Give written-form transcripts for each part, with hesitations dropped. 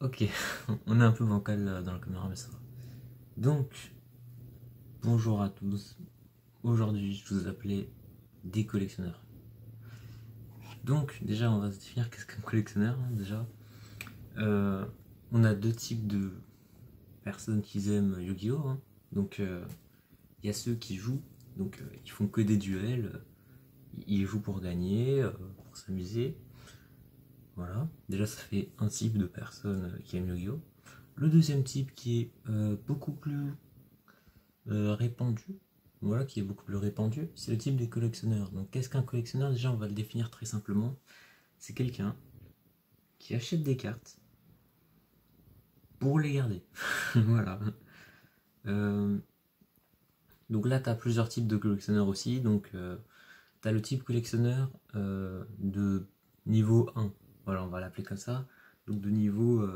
Ok, on est un peu bancal dans la caméra, mais ça va. Donc, bonjour à tous. Aujourd'hui, je vous appelais des collectionneurs. Donc, déjà, on va se définir qu'est-ce qu'un collectionneur, hein, déjà. On a deux types de personnes qui aiment Yu-Gi-Oh! Hein. Donc, il y a ceux qui jouent, donc ils font que des duels, ils jouent pour gagner, pour s'amuser. Voilà, déjà ça fait un type de personne qui aime Yu-Gi-Oh! Le deuxième type qui est beaucoup plus répandu, voilà, qui est beaucoup plus répandu, c'est le type des collectionneurs. Donc qu'est-ce qu'un collectionneur? Déjà on va le définir très simplement. C'est quelqu'un qui achète des cartes pour les garder. Voilà. Euh, donc là tu as plusieurs types de collectionneurs aussi. Donc tu as le type collectionneur de niveau 1. Voilà, on va l'appeler comme ça. Donc de niveau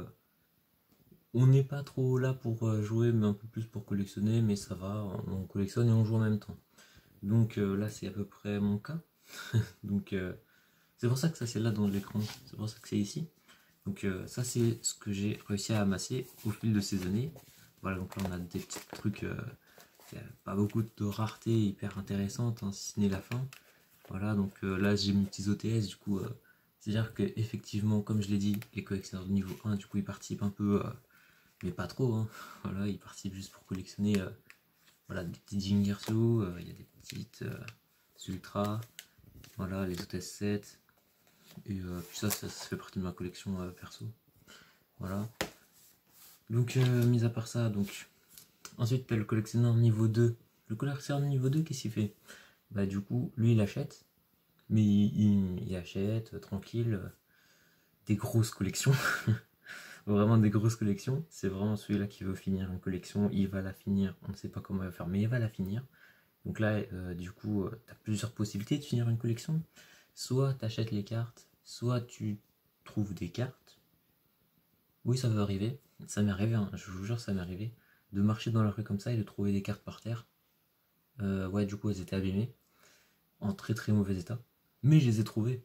on n'est pas trop là pour jouer, mais un peu plus pour collectionner, mais ça va, on collectionne et on joue en même temps. Donc là, c'est à peu près mon cas. Donc c'est pour ça que ça c'est là dans l'écran, c'est pour ça que c'est ici. Donc ça c'est ce que j'ai réussi à amasser au fil de ces années. Voilà, donc là on a des petits trucs, il n'y a pas beaucoup de raretés hyper intéressantes, hein, si ce n'est la fin. Voilà, donc là j'ai mes petits OTS, du coup, c'est-à-dire que effectivement, comme je l'ai dit, les collectionneurs de niveau 1, du coup ils participent un peu, mais pas trop, hein. Voilà, ils participent juste pour collectionner voilà, des petits Jingersu, il y a des petites Ultra, voilà, les OTS 7, et puis ça fait partie de ma collection perso. Voilà. Donc, mis à part ça, donc, ensuite, tu as le collectionneur niveau 2. Le collectionneur niveau 2, qu'est-ce qu'il fait? Bah, du coup, lui, il achète, mais il achète tranquille des grosses collections. Vraiment des grosses collections. C'est vraiment celui-là qui veut finir une collection. Il va la finir. On ne sait pas comment il va faire, mais il va la finir. Donc là, du coup, tu as plusieurs possibilités de finir une collection. Soit tu achètes les cartes, soit tu trouves des cartes. Oui, ça peut arriver. Ça m'est arrivé, hein, je vous jure, ça m'est arrivé. De marcher dans la rue comme ça et de trouver des cartes par terre. Ouais, du coup, elles étaient abîmées. En très très mauvais état. Mais je les ai trouvées.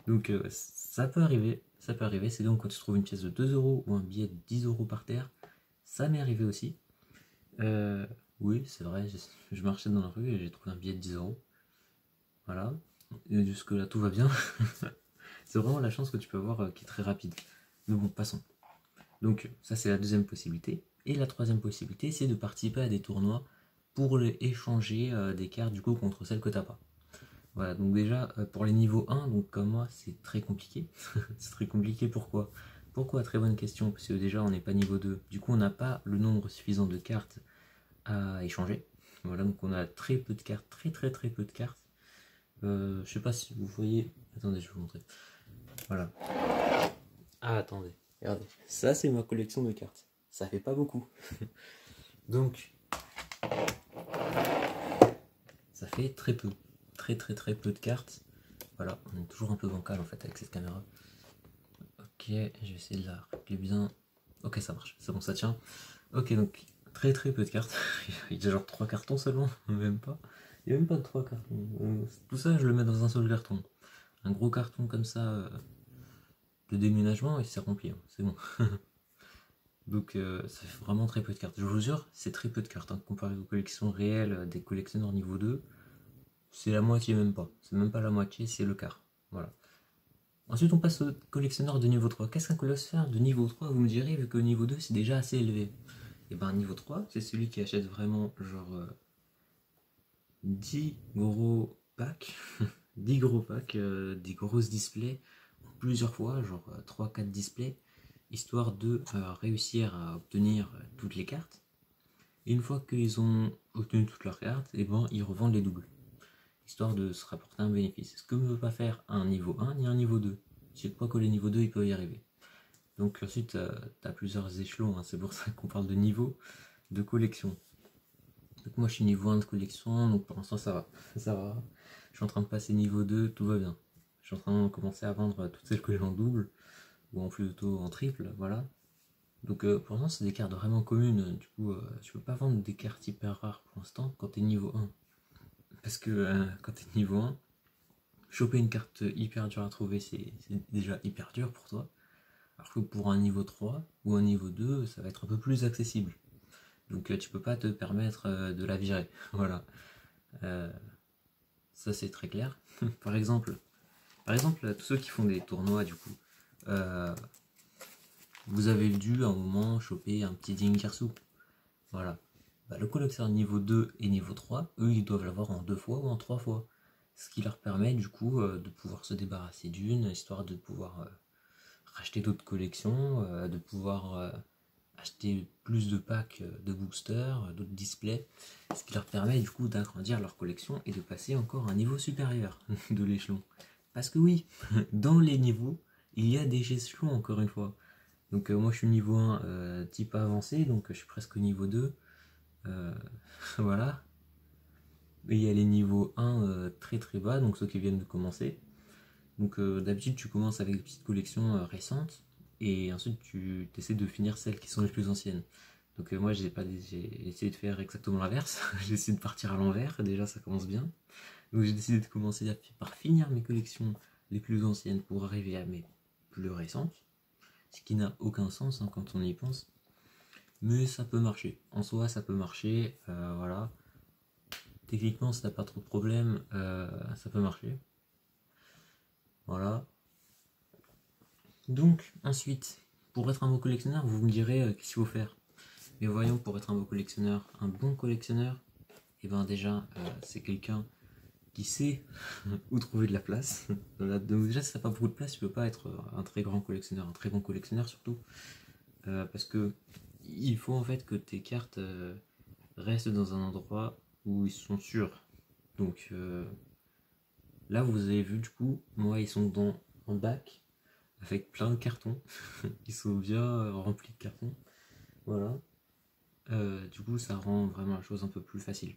Donc ça peut arriver. Ça peut arriver. C'est donc quand tu trouves une pièce de 2 euros ou un billet de 10 euros par terre. Ça m'est arrivé aussi. Oui, c'est vrai. Je marchais dans la rue et j'ai trouvé un billet de 10 euros. Voilà. Et jusque là, tout va bien. C'est vraiment la chance que tu peux avoir qui est très rapide. Mais bon, passons. Donc ça c'est la deuxième possibilité. Et la troisième possibilité, c'est de participer à des tournois pour échanger des cartes du coup contre celles que t'as pas. Voilà, donc déjà pour les niveaux 1, donc comme moi, c'est très compliqué. C'est très compliqué, pourquoi? Pourquoi? Très bonne question, parce que déjà on n'est pas niveau 2. Du coup on n'a pas le nombre suffisant de cartes à échanger. Voilà, donc on a très peu de cartes, très très très peu de cartes. Je sais pas si vous voyez. Attendez, je vais vous montrer. Voilà. Ah, attendez, regardez. Ça, c'est ma collection de cartes. Ça fait pas beaucoup. Donc, ça fait très peu. Très très très peu de cartes. Voilà, on est toujours un peu bancal en fait avec cette caméra. Ok, je vais essayer de la régler bien. Ok, ça marche. C'est bon, ça tient. Ok, donc très très peu de cartes. Il y a genre 3 cartons seulement. Même pas. Il n'y a même pas de 3 cartons. Tout ça, je le mets dans un seul carton. Un gros carton comme ça de déménagement et c'est rempli. Hein. C'est bon. Donc ça fait vraiment très peu de cartes. Je vous jure, c'est très peu de cartes. Hein. Comparé aux collections réelles des collectionneurs niveau 2, c'est la moitié même pas. C'est même pas la moitié, c'est le quart. Voilà. Ensuite on passe au collectionneur de niveau 3. Qu'est-ce qu'un collectionneur de niveau 3? Vous me direz, vu que niveau 2 c'est déjà assez élevé. Et ben niveau 3, c'est celui qui achète vraiment genre 10 gros packs. 10 gros packs, des grosses displays plusieurs fois, genre 3-4 displays, histoire de réussir à obtenir toutes les cartes. Et une fois qu'ils ont obtenu toutes leurs cartes, et ben, ils revendent les doubles, histoire de se rapporter un bénéfice. Ce que ne veut pas faire un niveau 1 ni un niveau 2. Je sais pas que les niveaux 2 ils peuvent y arriver. Donc ensuite, tu as plusieurs échelons, hein, c'est pour ça qu'on parle de niveau de collection. Donc moi je suis niveau 1 de collection, donc pour l'instant ça va. Ça va. Je suis en train de passer niveau 2, tout va bien. Je suis en train de commencer à vendre toutes celles que j'ai en double, ou en plutôt en triple, voilà. Donc pour l'instant c'est des cartes vraiment communes, du coup tu peux pas vendre des cartes hyper rares pour l'instant quand t'es niveau 1. Parce que quand t'es niveau 1, choper une carte hyper dure à trouver c'est déjà hyper dur pour toi. Alors que pour un niveau 3 ou un niveau 2, ça va être un peu plus accessible. Donc tu peux pas te permettre de la virer. Voilà. Ça c'est très clair. Par exemple, tous ceux qui font des tournois du coup, vous avez dû à un moment choper un petit Dinkersu. Voilà. Bah, le collectionneur niveau 2 et niveau 3, eux ils doivent l'avoir en 2 fois ou en 3 fois. Ce qui leur permet du coup de pouvoir se débarrasser d'une, histoire de pouvoir racheter d'autres collections, de pouvoir acheter plus de packs de boosters, d'autres displays, ce qui leur permet du coup d'agrandir leur collection et de passer encore à un niveau supérieur de l'échelon. Parce que oui, dans les niveaux, il y a des échelons encore une fois. Donc moi je suis niveau 1 type avancé, donc je suis presque au niveau 2. Voilà. Et il y a les niveaux 1 très très bas, donc ceux qui viennent de commencer. Donc d'habitude tu commences avec des petites collections récentes et ensuite tu essaies de finir celles qui sont les plus anciennes. Donc moi j'ai essayé de faire exactement l'inverse, j'ai essayé de partir à l'envers, déjà ça commence bien. Donc j'ai décidé de commencer par finir mes collections les plus anciennes pour arriver à mes plus récentes, ce qui n'a aucun sens hein, quand on y pense. Mais ça peut marcher, en soi ça peut marcher, voilà. Techniquement si t'as pas trop de problèmes, ça peut marcher. Voilà. Donc, ensuite, pour être un beau collectionneur, vous me direz qu'est-ce qu'il faut faire. Mais voyons, pour être un beau collectionneur, un bon collectionneur, et ben déjà, c'est quelqu'un qui sait où trouver de la place. Voilà, donc déjà, si t'as pas beaucoup de place, tu peux pas être un très grand collectionneur, un très bon collectionneur surtout. Parce que il faut en fait que tes cartes restent dans un endroit où ils sont sûrs. Donc là, vous avez vu du coup, moi, ils sont en bac avec plein de cartons. Ils sont bien remplis de cartons. Voilà. Du coup, ça rend vraiment la chose un peu plus facile.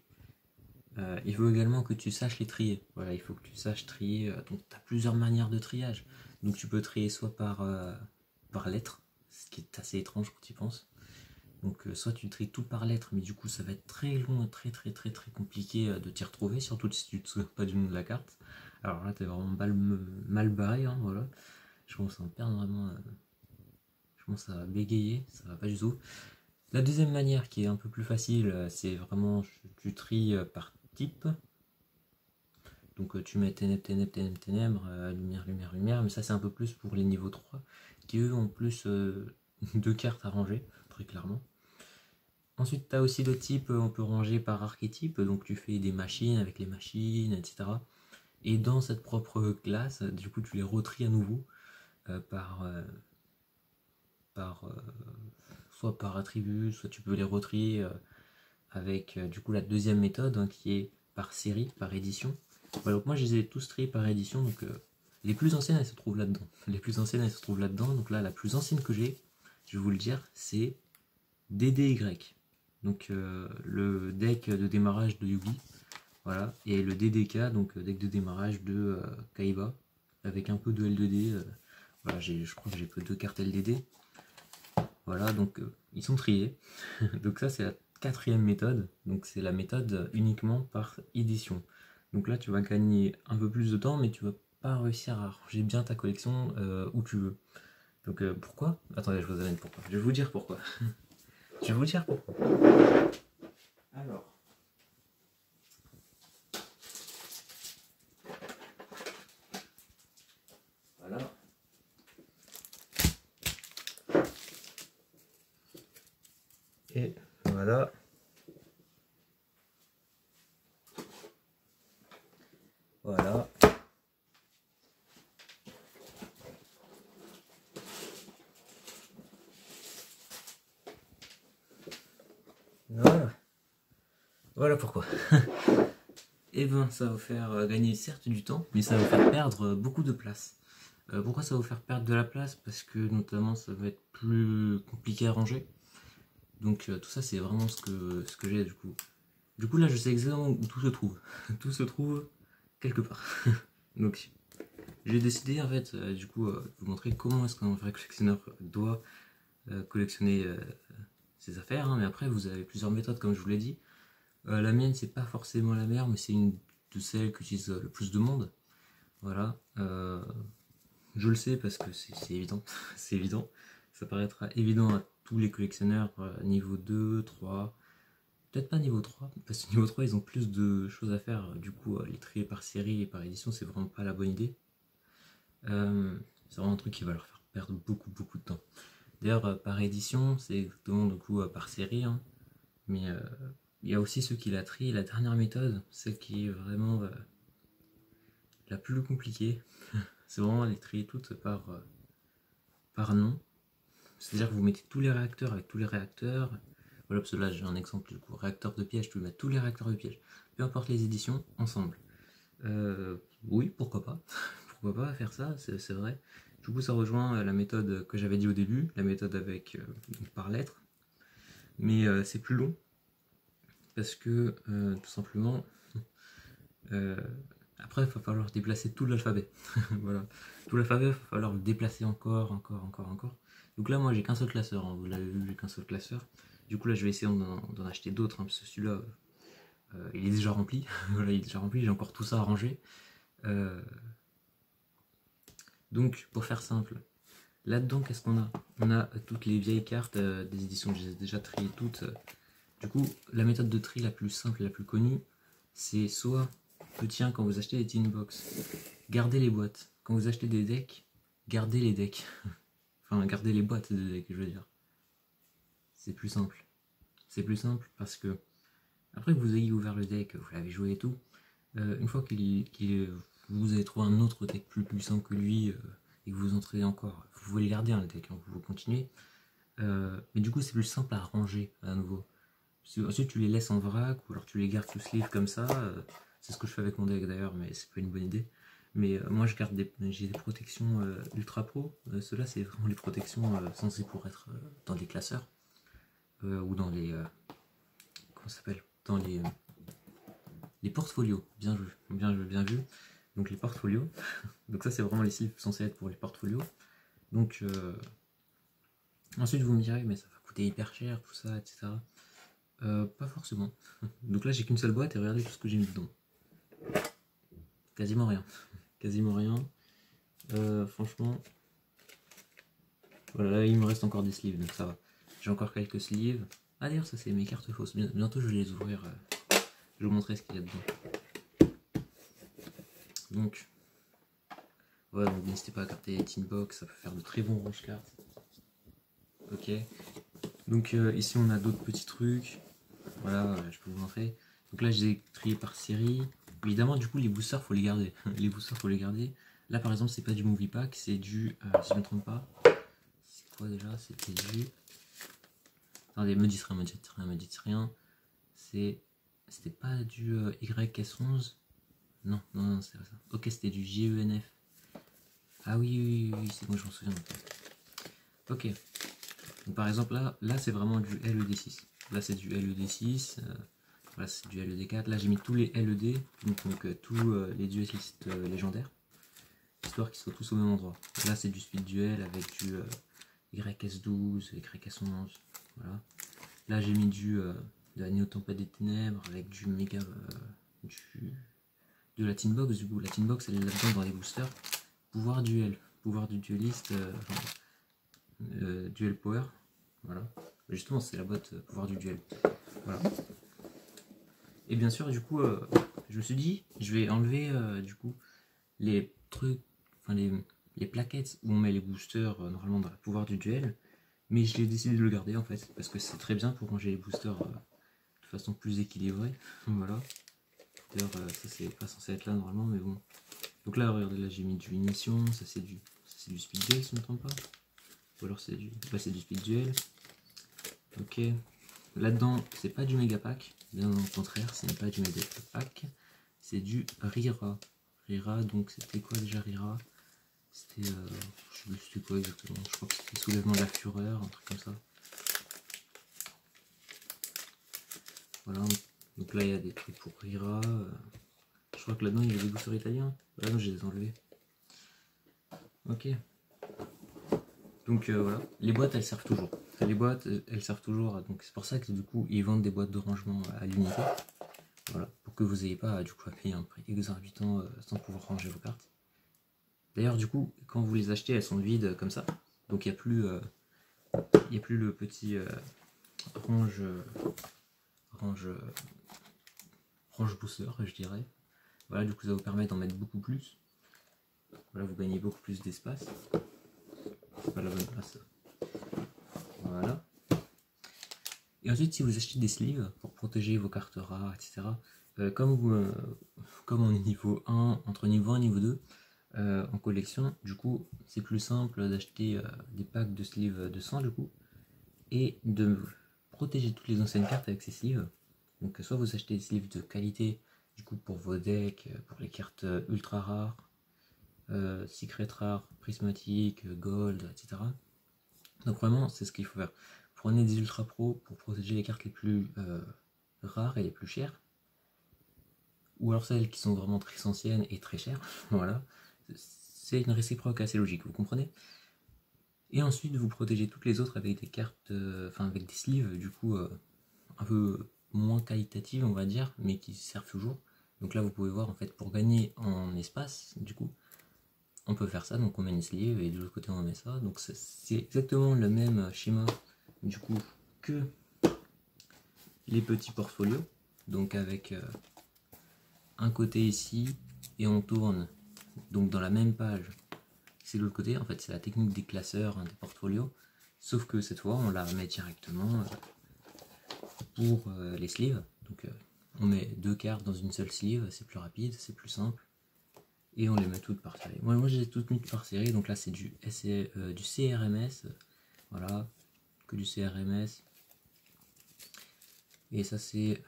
Il faut également que tu saches les trier. Voilà, il faut que tu saches trier. Donc, tu as plusieurs manières de triage. Donc, tu peux trier soit par lettre, ce qui est assez étrange quand tu y penses. Donc, soit tu tries tout par lettre, mais du coup, ça va être très long, très très très très compliqué de t'y retrouver, surtout si tu te souviens pas du nom de la carte. Alors là, t'es vraiment mal barré, hein, voilà. Je commence à en perdre vraiment. Je commence à bégayer, ça va pas du tout. La deuxième manière qui est un peu plus facile, c'est vraiment tu tries par type. Donc tu mets ténèbres, ténèbres, ténèbres, ténèbres, lumière, lumière, lumière, mais ça c'est un peu plus pour les niveaux 3, qui eux ont plus deux cartes à ranger, très clairement. Ensuite tu as aussi le type, on peut ranger par archétype, donc tu fais des machines avec les machines, etc. Et dans cette propre classe, du coup tu les retries à nouveau par soit par attribut, soit tu peux les retrier avec du coup la deuxième méthode hein, qui est par série, par édition. Voilà, donc moi je les ai tous triés par édition, donc les plus anciennes elles se trouvent là-dedans. Les plus anciennes elles se trouvent là-dedans, donc là la plus ancienne que j'ai, je vais vous le dire, c'est DDY. Donc le deck de démarrage de Yugi, voilà, et le DDK, donc deck de démarrage de Kaiba, avec un peu de L2D. Voilà, je crois que j'ai que 2 cartes LDD. Voilà, donc ils sont triés. Donc ça c'est la quatrième méthode, donc c'est la méthode uniquement par édition. Donc là tu vas gagner un peu plus de temps, mais tu vas pas réussir à ranger bien ta collection où tu veux. Donc pourquoi? Attendez, je vous amène pourquoi. Je vais vous dire pourquoi. Je vais vous dire pourquoi. Alors. Voilà. Et voilà. Voilà. Voilà. Voilà pourquoi. Et ben ça va vous faire gagner certes du temps, mais ça va vous faire perdre beaucoup de place. Pourquoi ça va vous faire perdre de la place? Parce que notamment ça va être plus compliqué à ranger. Donc tout ça c'est vraiment ce que j'ai du coup. Du coup là je sais exactement où tout se trouve. Tout se trouve quelque part. Donc j'ai décidé en fait du coup de vous montrer comment est-ce qu'un vrai collectionneur doit collectionner ses affaires. Hein. Mais après vous avez plusieurs méthodes comme je vous l'ai dit. La mienne c'est pas forcément la meilleure mais c'est une de celles qu'utilise le plus de monde. Voilà. je le sais parce que c'est évident, c'est évident. Ça paraîtra évident à tous les collectionneurs niveau 2, 3, peut-être pas niveau 3, parce que niveau 3 ils ont plus de choses à faire, du coup les trier par série et par édition c'est vraiment pas la bonne idée. C'est vraiment un truc qui va leur faire perdre beaucoup de temps. D'ailleurs par édition c'est exactement du coup par série, hein, mais il y a aussi ceux qui la trient. La dernière méthode, celle qui est vraiment la plus compliquée, c'est vraiment les trier toutes par nom. C'est-à-dire que vous mettez tous les réacteurs avec tous les réacteurs. Voilà, parce que là j'ai un exemple du coup. Réacteur de piège, tu peux mettre tous les réacteurs de piège. Peu importe les éditions, ensemble. Oui, pourquoi pas. Pourquoi pas faire ça, c'est vrai. Du coup ça rejoint la méthode que j'avais dit au début, la méthode avec par lettre. Mais c'est plus long. Parce que tout simplement... après, il va falloir déplacer tout l'alphabet. Voilà. Tout l'alphabet, il va falloir le déplacer encore. Donc là, moi, j'ai qu'un seul classeur. Hein. Vous l'avez vu, j'ai qu'un seul classeur. Du coup, là, je vais essayer d'en acheter d'autres. Hein, parce que celui-là, il est déjà rempli. Voilà, il est déjà rempli. J'ai encore tout ça à ranger. Donc, pour faire simple, là-dedans, qu'est-ce qu'on a? On a toutes les vieilles cartes des éditions. Je les ai déjà triées toutes. Du coup, la méthode de tri la plus simple et la plus connue, c'est soit... Tiens, quand vous achetez des tin box, gardez les boîtes. Quand vous achetez des decks, gardez les decks. Enfin, gardez les boîtes de decks, je veux dire. C'est plus simple. C'est plus simple parce que, après que vous ayez ouvert le deck, vous l'avez joué et tout, une fois vous avez trouvé un autre deck plus puissant que lui, et que vous entrez encore, vous voulez garder un deck, hein, vous continuez. Mais du coup, c'est plus simple à ranger à nouveau. Ensuite, tu les laisses en vrac, ou alors tu les gardes sous sleeve comme ça. C'est ce que je fais avec mon deck d'ailleurs, mais c'est pas une bonne idée. Mais moi, j'ai des protections ultra pro. Ceux-là, c'est vraiment les protections censées pour être dans des classeurs ou dans les comment ça s'appelle, dans les portfolios. Bien vu, bien vu. Donc les portfolios. Donc ça, c'est vraiment les sleeves censés être pour les portfolios. Donc ensuite, vous me direz, mais ça va coûter hyper cher, tout ça, etc. Pas forcément. Donc là, j'ai qu'une seule boîte et regardez tout ce que j'ai mis dedans. Quasiment rien. Quasiment rien. Franchement. Voilà, là, il me reste encore des sleeves, donc ça va. J'ai encore quelques sleeves. Ah d'ailleurs, ça c'est mes cartes fausses. Bientôt je vais les ouvrir. Je vais vous montrer ce qu'il y a dedans. Donc, voilà, donc n'hésitez pas à garder les tin box, ça peut faire de très bons range cartes. Ok. Donc ici on a d'autres petits trucs. Voilà, je peux vous montrer. Donc là, je les ai triés par série. Évidemment, du coup, les boosters, faut les garder. Les boosters, faut les garder. Là, par exemple, c'est pas du movie pack, c'est du... si je ne me trompe pas. C'est quoi déjà? C'était du... Attendez, me dites rien. C'était pas du YS11? Non, c'est pas ça. Ok, c'était du GENF. Ah oui, c'est bon, je m'en souviens. Ok. Donc par exemple, là c'est vraiment du LED6. Là, c'est du LED6. Là, c'est du LED4. Là, j'ai mis tous les LED, donc tous les duellistes légendaires, histoire qu'ils soient tous au même endroit. Là, c'est du speed duel avec du YS12, YS11. Voilà. Là, j'ai mis de la Néo Tempête des Ténèbres avec du méga. De la tin box, du coup. La tin box, elle est là-dedans dans les boosters. Pouvoir duel. Pouvoir du dueliste. Duel power. Voilà. Justement, c'est la boîte pouvoir du duel. Voilà. Et bien sûr, du coup, je me suis dit, je vais enlever du coup les trucs, enfin les plaquettes où on met les boosters normalement dans le pouvoir du duel, mais je l'ai décidé de le garder en fait, parce que c'est très bien pour ranger les boosters de façon plus équilibrée. Voilà. D'ailleurs, ça c'est pas censé être là normalement, mais bon. Donc là, regardez, là j'ai mis du munition, ça c'est du speed duel si je ne me trompe pas. Ou alors c'est du speed duel. Ok. Là-dedans, c'est pas du méga pack, bien au contraire, ce n'est pas du méga pack, c'est du Rira. Rira, donc c'était quoi déjà Rira? C'était, je sais plus c'était quoi exactement, je crois que c'était soulèvement de la fureur, un truc comme ça. Voilà, donc là il y a des trucs pour Rira. Je crois que là-dedans il y a des boosters italiens. Là non, je les ai enlevés. Ok. Donc voilà, les boîtes elles servent toujours. Les boîtes elles servent toujours, donc c'est pour ça que du coup ils vendent des boîtes de rangement à l'unité. Voilà, pour que vous n'ayez pas du coup à payer un prix exorbitant sans pouvoir ranger vos cartes. D'ailleurs, du coup, quand vous les achetez, elles sont vides comme ça. Donc il n'y a plus le petit range booster, je dirais. Voilà, du coup, ça vous permet d'en mettre beaucoup plus. Voilà, vous gagnez beaucoup plus d'espace. Pas la bonne place. Voilà. Et ensuite, si vous achetez des sleeves pour protéger vos cartes rares, etc., comme on est niveau 1, entre niveau 1 et niveau 2, en collection, du coup, c'est plus simple d'acheter des packs de sleeves de 100, du coup, et de protéger toutes les anciennes cartes avec ces sleeves. Donc, soit vous achetez des sleeves de qualité, du coup, pour vos decks, pour les cartes ultra rares, secret rares, prismatiques, gold, etc. Donc, vraiment, c'est ce qu'il faut faire. Prenez des ultra pro pour protéger les cartes les plus rares et les plus chères. Ou alors celles qui sont vraiment très anciennes et très chères. Voilà. C'est une réciproque assez logique, vous comprenez? Et ensuite, vous protégez toutes les autres avec des cartes, avec des sleeves, du coup, un peu moins qualitatives, on va dire, mais qui servent toujours. Donc là, vous pouvez voir, en fait, pour gagner en espace, du coup, on peut faire ça. Donc on met une sleeve et de l'autre côté, on met ça. Donc c'est exactement le même schéma, du coup, que les petits portfolios. Donc avec un côté ici, et on tourne, donc dans la même page. C'est de l'autre côté, en fait, c'est la technique des classeurs, des portfolios. Sauf que cette fois, on la met directement pour les sleeves. Donc on met 2 cartes dans une seule sleeve, c'est plus rapide, c'est plus simple. Et on les met toutes par série. Moi j'ai toutes mis par série, donc là c'est du CRMS. Voilà, que du CRMS. Et ça c'est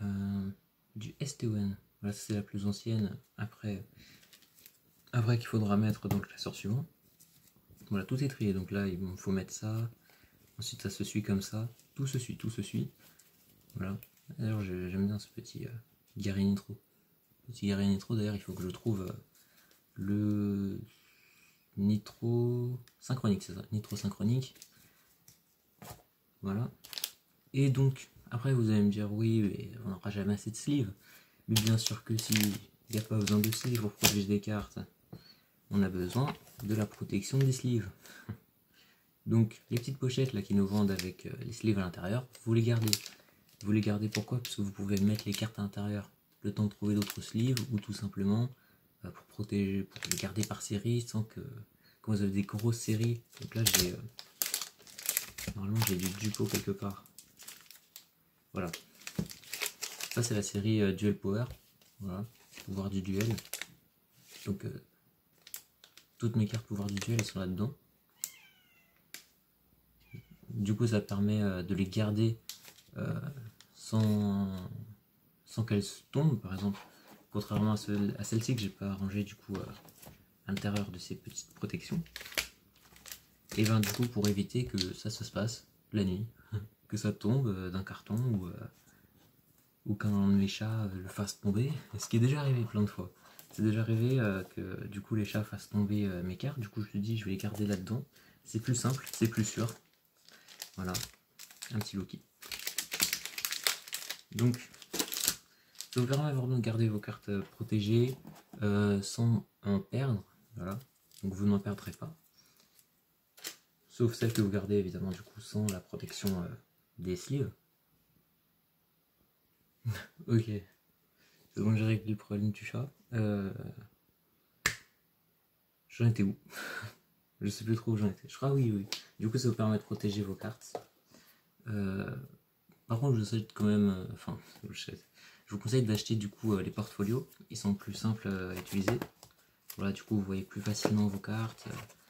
du STON. Voilà, c'est la plus ancienne. Après qu'il faudra mettre dans le classeur suivant. Voilà, tout est trié. Donc là, il faut mettre ça. Ensuite, ça se suit comme ça. Tout se suit, tout se suit. Voilà. D'ailleurs, j'aime bien ce petit Gary Nitro. Petit Gary Nitro, d'ailleurs, il faut que je trouve le Nitro synchronique, c'est ça. Nitro synchronique. Voilà. Et donc, après, vous allez me dire, oui, mais on n'aura jamais assez de sleeves. Mais bien sûr que si, il n'y a pas besoin de sleeves pour protéger des cartes. On a besoin de la protection des sleeves. Donc les petites pochettes là qui nous vendent avec les sleeves à l'intérieur, vous les gardez. Vous les gardez pourquoi? Parce que vous pouvez mettre les cartes à l'intérieur le temps de trouver d'autres sleeves, ou tout simplement pour protéger, pour les garder par série sans que quand vous avez des grosses séries. Donc là j'ai normalement j'ai du Dupo quelque part. Voilà. Ça c'est la série Duel Power. Voilà. Pouvoir du duel. Donc toutes mes cartes pouvoir du duel elles sont là-dedans. Du coup ça permet de les garder sans qu'elles tombent, par exemple, contrairement à celle-ci que j'ai pas rangée du coup à l'intérieur de ces petites protections. Et ben du coup pour éviter que ça se passe la nuit, que ça tombe d'un carton ou qu'un de mes chats le fasse tomber, ce qui est déjà arrivé plein de fois. C'est déjà arrivé que du coup les chats fassent tomber mes cartes, du coup je me suis dit je vais les garder là-dedans, c'est plus simple, c'est plus sûr. Voilà, un petit Loki. Donc ça vous permet vraiment de garder vos cartes protégées sans en perdre. Voilà, donc vous n'en perdrez pas. Sauf celles que vous gardez évidemment du coup sans la protection des sleeves. Ok, c'est bon, j'ai réglé le problème du chat. J'en étais où? Je sais plus trop où j'en étais. Je crois oui. Du coup ça vous permet de protéger vos cartes. Par contre je vous souhaite quand même, je vous conseille d'acheter du coup les portfolios. Ils sont plus simples à utiliser. Voilà, du coup vous voyez plus facilement vos cartes.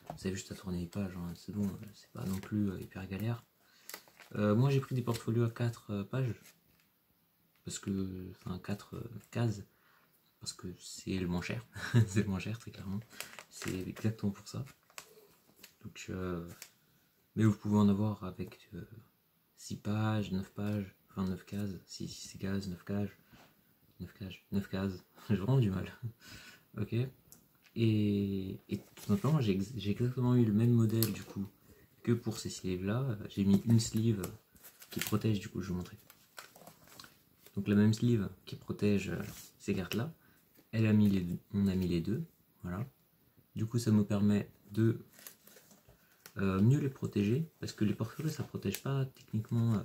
Vous avez juste à tourner les pages, hein. C'est bon, c'est pas non plus hyper galère. Moi j'ai pris des portfolios à 4 pages. Parce que, enfin 4 cases. Parce que c'est le moins cher. C'est le moins cher très clairement. C'est exactement pour ça. Donc, mais vous pouvez en avoir avec 6 pages, 9 pages, enfin 9 cases, 6 cases, 9 cases, 9 cases. J'ai vraiment du mal. Ok. Et tout simplement, j'ai exactement eu le même modèle du coup que pour ces sleeves là. J'ai mis une sleeve qui protège, du coup je vais vous montrer. Donc la même sleeve qui protège ces cartes là. On a mis les deux, voilà. Du coup, ça me permet de mieux les protéger, parce que les portfolios ça protège pas techniquement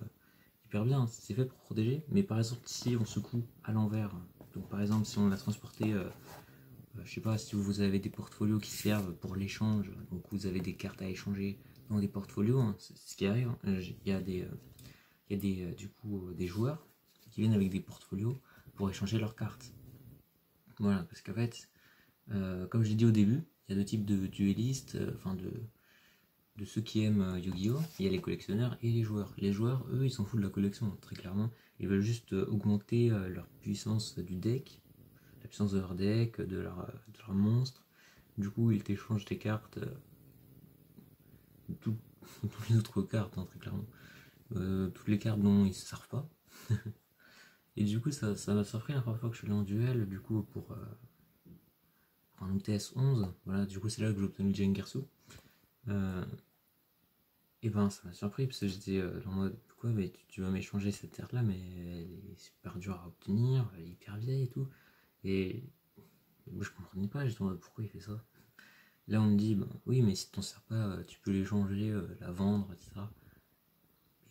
hyper bien, c'est fait pour protéger, mais par exemple si on secoue à l'envers, donc par exemple si on a transporté, je sais pas, si vous avez des portfolios qui servent pour l'échange, donc vous avez des cartes à échanger dans des portfolios, hein, c'est ce qui arrive, hein. Il y a des, du coup des joueurs qui viennent avec des portfolios pour échanger leurs cartes. Voilà, parce qu'en fait, comme je l'ai dit au début, il y a deux types de duellistes, de ceux qui aiment Yu-Gi-Oh! Il y a les collectionneurs et les joueurs. Les joueurs, eux, ils s'en foutent de la collection, très clairement. Ils veulent juste augmenter leur puissance du deck, la puissance de leur deck, de leur monstre. Du coup, ils t'échangent des cartes, toutes les autres cartes, hein, très clairement. Toutes les cartes dont ils se servent pas. Et du coup, ça m'a surpris la première fois que je suis allé en duel, du coup, pour un OTS 11. Voilà, du coup, c'est là que j'ai obtenu le Jengersu. Et ben ça m'a surpris parce que j'étais en mode quoi, mais tu vas m'échanger cette carte là, mais elle est super dure à obtenir, elle est hyper vieille et tout. Et moi je comprenais pas, j'étais en mode pourquoi il fait ça. Là on me dit bah, oui mais si t'en sers pas tu peux l'échanger, la vendre, etc.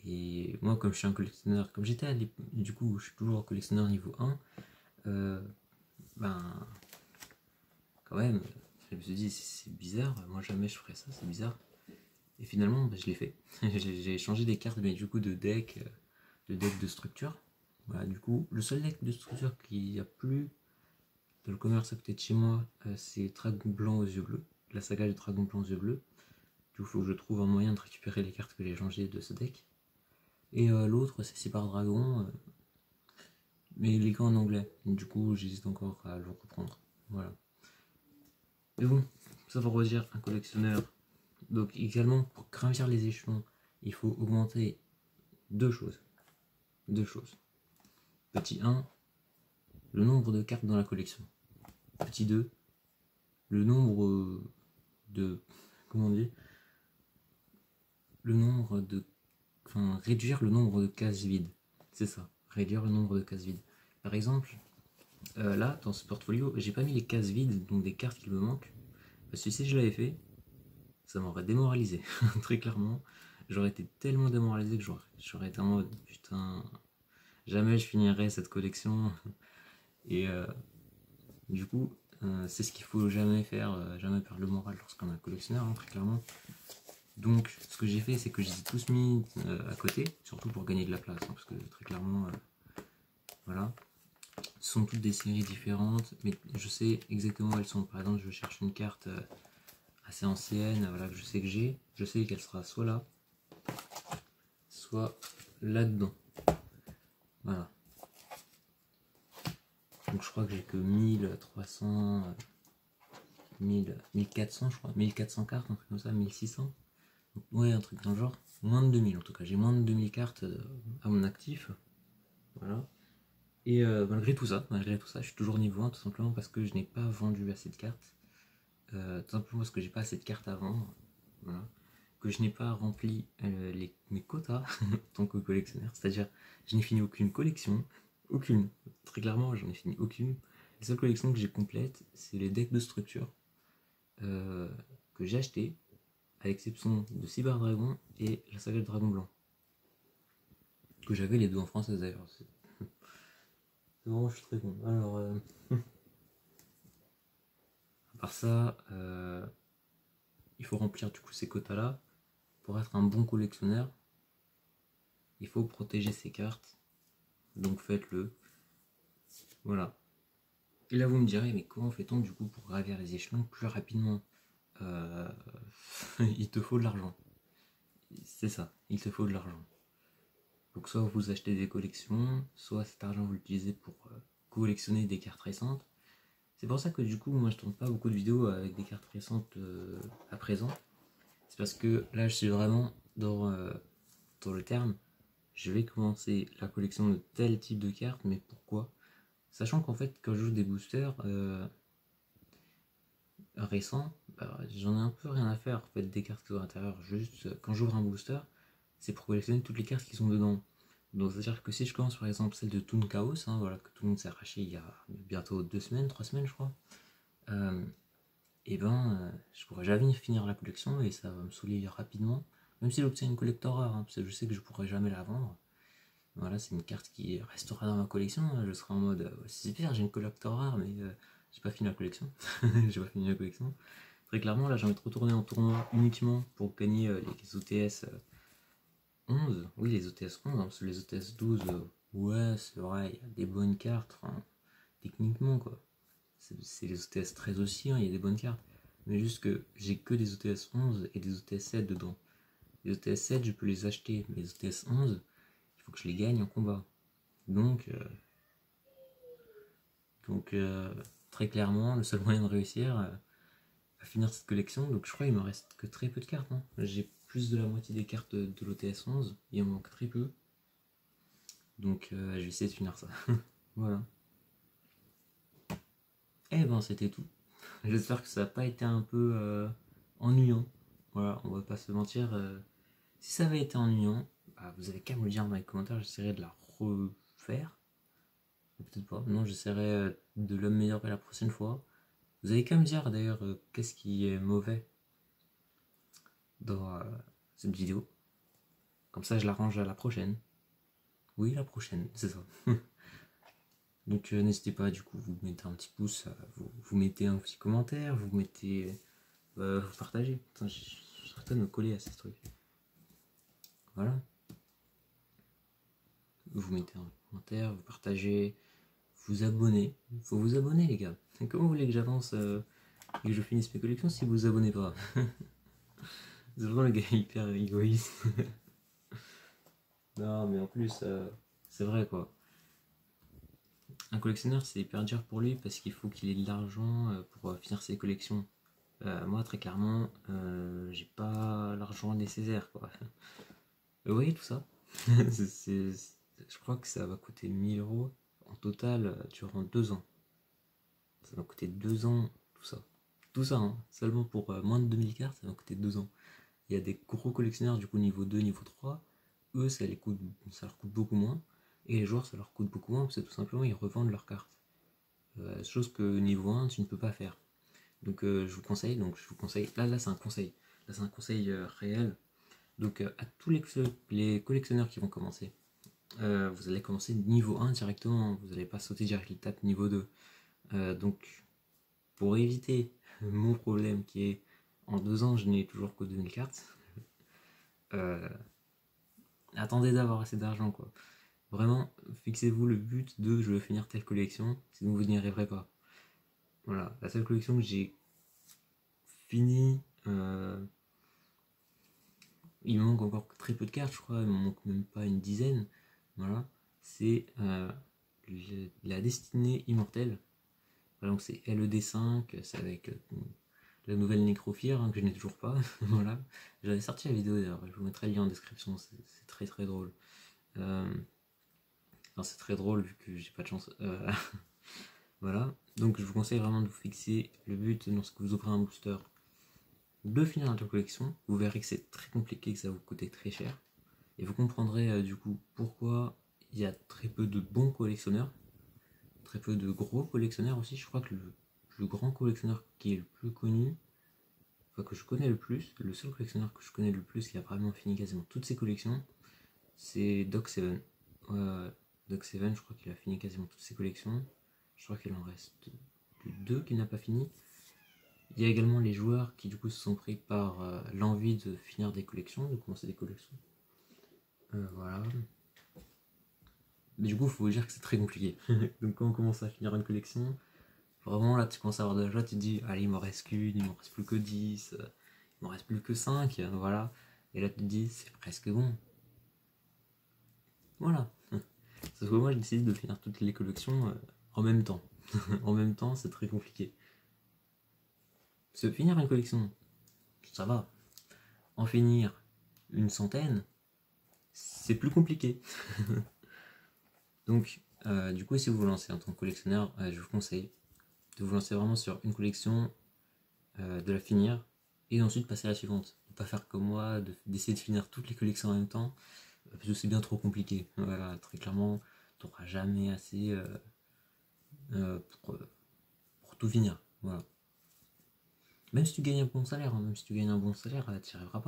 Et moi comme je suis un collectionneur, comme j'étais du coup je suis toujours collectionneur niveau 1, ben quand même je me suis dit c'est bizarre, moi jamais je ferais ça, c'est bizarre. Et finalement, bah, je l'ai fait. J'ai changé des cartes, mais du coup de deck de structure. Voilà, du coup, le seul deck de structure qu'il n'y a plus dans le commerce à côté de chez moi, c'est Dragon Blanc aux yeux bleus. La saga du Dragon Blanc aux yeux bleus. Du coup, il faut que je trouve un moyen de récupérer les cartes que j'ai changées de ce deck. Et l'autre, c'est Cyber Dragon, mais il est qu'en anglais. Du coup, j'hésite encore à le reprendre. Voilà. Mais bon, ça va redire un collectionneur. Donc également, pour gravir les échelons, il faut augmenter deux choses. Petit 1, le nombre de cartes dans la collection. Petit 2, le nombre de... Comment on dit Le nombre de... Enfin, réduire le nombre de cases vides. C'est ça, réduire le nombre de cases vides. Par exemple, là, dans ce portfolio, j'ai pas mis les cases vides, donc des cartes qui me manquent. Parce que si je l'avais fait, ça m'aurait démoralisé. Très clairement, j'aurais été tellement démoralisé que j'aurais été en mode putain, jamais je finirai cette collection. Et du coup, c'est ce qu'il faut jamais faire, jamais perdre le moral lorsqu'on est un collectionneur, hein, très clairement. Donc, ce que j'ai fait, c'est que je les ai tous mis à côté, surtout pour gagner de la place, hein, parce que très clairement, voilà. Ce sont toutes des séries différentes, mais je sais exactement où elles sont. Par exemple, je cherche une carte assez ancienne, voilà, que je sais que j'ai. Je sais qu'elle sera soit là, soit là-dedans. Voilà. Donc je crois que j'ai que 1300, 1400 je crois, 1400 cartes, un truc comme ça, 1600. Ouais, un truc dans le genre. Moins de 2000 en tout cas, j'ai moins de 2000 cartes à mon actif. Voilà. Et malgré tout ça, je suis toujours niveau 1 tout simplement parce que je n'ai pas vendu assez de cartes. Tout simplement parce que j'ai pas assez de cartes à vendre. Voilà. Que je n'ai pas rempli mes quotas en tant que collectionneur. C'est-à-dire, je n'ai fini aucune collection. Aucune. Très clairement, j'en ai fini aucune. Les seules collections que j'ai complètes, c'est les decks de structure que j'ai acheté, à l'exception de Cyber Dragon et la saga de Dragon Blanc. Que j'avais les deux en français d'ailleurs. C'est vraiment, je suis très con. Alors, à part ça, il faut remplir du coup ces quotas-là. Pour être un bon collectionneur, il faut protéger ses cartes. Donc faites-le. Voilà. Et là vous me direz, mais comment fait-on du coup pour gravir les échelons plus rapidement? Il te faut de l'argent. C'est ça, il te faut de l'argent. Donc soit vous achetez des collections, soit cet argent vous l'utilisez pour collectionner des cartes récentes. C'est pour ça que du coup moi je tourne pas beaucoup de vidéos avec des cartes récentes à présent. C'est parce que là je suis vraiment dans le terme, je vais commencer la collection de tel type de cartes, mais pourquoi? Sachant qu'en fait quand je joue des boosters récents, bah, j'en ai un peu rien à faire en fait des cartes qui sont à l'intérieur. Juste quand j'ouvre un booster, c'est pour collectionner toutes les cartes qui sont dedans. Donc c'est à dire que si je commence par exemple celle de Toon Chaos, hein, voilà, que tout le monde s'est arraché il y a bientôt 2 semaines, 3 semaines je crois, et ben je pourrais jamais finir la collection et ça va me saouler rapidement. Même si j'obtiens une collector rare, hein, parce que je sais que je pourrais jamais la vendre. Voilà, c'est une carte qui restera dans ma collection. Je serai en mode ouais, c'est super, j'ai une collector rare, mais j'ai pas fini la collection. J'ai pas fini la collection. Très clairement, là j'ai envie de retourner en tournoi uniquement pour gagner les OTS 11. Oui, les OTS 11, hein, parce que les OTS 12, ouais, c'est vrai, il y a des bonnes cartes, hein, techniquement quoi. C'est les OTS 13 aussi, hein, il y a des bonnes cartes. Mais juste que j'ai que des OTS 11 et des OTS 7 dedans. Les OTS 7, je peux les acheter, mais les OTS 11, il faut que je les gagne en combat. Donc, très clairement, le seul moyen de réussir à finir cette collection, donc je crois qu'il me reste que très peu de cartes. Hein. J'ai plus de la moitié des cartes de l'OTS 11, il en manque très peu. Donc je vais essayer de finir ça. Voilà. Et ben c'était tout. J'espère que ça n'a pas été un peu ennuyant. Voilà, on va pas se mentir. Si ça avait été ennuyant, bah, vous avez qu'à me le dire dans les commentaires, j'essaierai de la refaire. Peut-être pas. Non, j'essaierai de l'améliorer la prochaine fois. Vous avez qu'à me dire d'ailleurs qu'est-ce qui est mauvais dans cette vidéo. Comme ça, je l'arrange à la prochaine. Oui, la prochaine, c'est ça. Donc n'hésitez pas, du coup, vous mettez un petit pouce, vous mettez un petit commentaire, vous mettez... vous partagez. Putain, je suis en train de me coller à ces trucs. Voilà. Vous mettez un commentaire, vous partagez, vous abonnez. Faut vous abonner, les gars. Comment vous voulez que j'avance et que je finisse mes collections si vous vous abonnez pas? C'est vraiment le gars hyper égoïste. Non, mais en plus, c'est vrai quoi. Un collectionneur, c'est hyper dur pour lui parce qu'il faut qu'il ait de l'argent pour finir ses collections. Moi, très clairement, j'ai pas l'argent nécessaire quoi. Vous voyez tout ça? Je crois que ça va coûter 1000 € en total durant 2 ans. Ça va coûter 2 ans, tout ça. Tout ça, hein, seulement pour moins de 2000 cartes, ça va coûter 2 ans. Il y a des gros collectionneurs du coup niveau 2, niveau 3, eux ça leur coûte beaucoup moins. Et les joueurs ça leur coûte beaucoup moins parce que tout simplement ils revendent leurs cartes. Chose que niveau 1 tu ne peux pas faire. Donc je vous conseille, là c'est un conseil. Là c'est un conseil réel. Donc à tous les collectionneurs qui vont commencer, vous allez commencer niveau 1 directement, vous n'allez pas sauter direct l'étape niveau 2. Donc pour éviter mon problème qui est en 2 ans je n'ai toujours que 2000 cartes, attendez d'avoir assez d'argent quoi. Vraiment, fixez-vous le but de je veux finir telle collection, sinon vous n'y arriverez pas. Voilà, la seule collection que j'ai finie, il me manque encore très peu de cartes, je crois, il me manque même pas une dizaine. Voilà, c'est la destinée immortelle. Voilà, donc c'est LED5, c'est avec la nouvelle Necrophire hein, que je n'ai toujours pas. Voilà, j'avais sorti la vidéo d'ailleurs, je vous mettrai le lien en description, c'est très très drôle. Enfin, c'est très drôle vu que j'ai pas de chance. Voilà, donc je vous conseille vraiment de vous fixer le but lorsque vous ouvrez un booster de finir la collection. Vous verrez que c'est très compliqué, que ça va vous coûter très cher. Et vous comprendrez du coup pourquoi il y a très peu de bons collectionneurs, très peu de gros collectionneurs aussi. Je crois que le plus grand collectionneur qui est le plus connu, enfin que je connais le plus, le seul collectionneur que je connais le plus qui a vraiment fini quasiment toutes ses collections, c'est Doc7. Doc7, je crois qu'il a fini quasiment toutes ses collections. Je crois qu'il en reste 2 qu'il n'a pas fini. Il y a également les joueurs qui du coup se sont pris par l'envie de finir des collections, de commencer des collections. Voilà. Mais du coup, il faut vous dire que c'est très compliqué. Donc quand on commence à finir une collection, vraiment là tu commences à avoir de la joie, tu te dis allez il m'en reste qu'une, il m'en reste plus que 10, il m'en reste plus que 5, voilà. Et là tu te dis c'est presque bon. Voilà. Sauf que moi j'ai décidé de finir toutes les collections en même temps. En même temps c'est très compliqué. Parce que finir une collection, ça va. En finir une centaine, c'est plus compliqué. Donc, du coup, si vous vous lancez en tant que collectionneur, je vous conseille de vous lancer vraiment sur une collection, de la finir, et ensuite passer à la suivante. Ne pas faire comme moi, d'essayer de finir toutes les collections en même temps, parce que c'est bien trop compliqué. Voilà, très clairement, tu n'auras jamais assez pour tout finir. Voilà. Même si tu gagnes un bon salaire, hein, même si tu gagnes un bon salaire, tu n'y arriveras pas.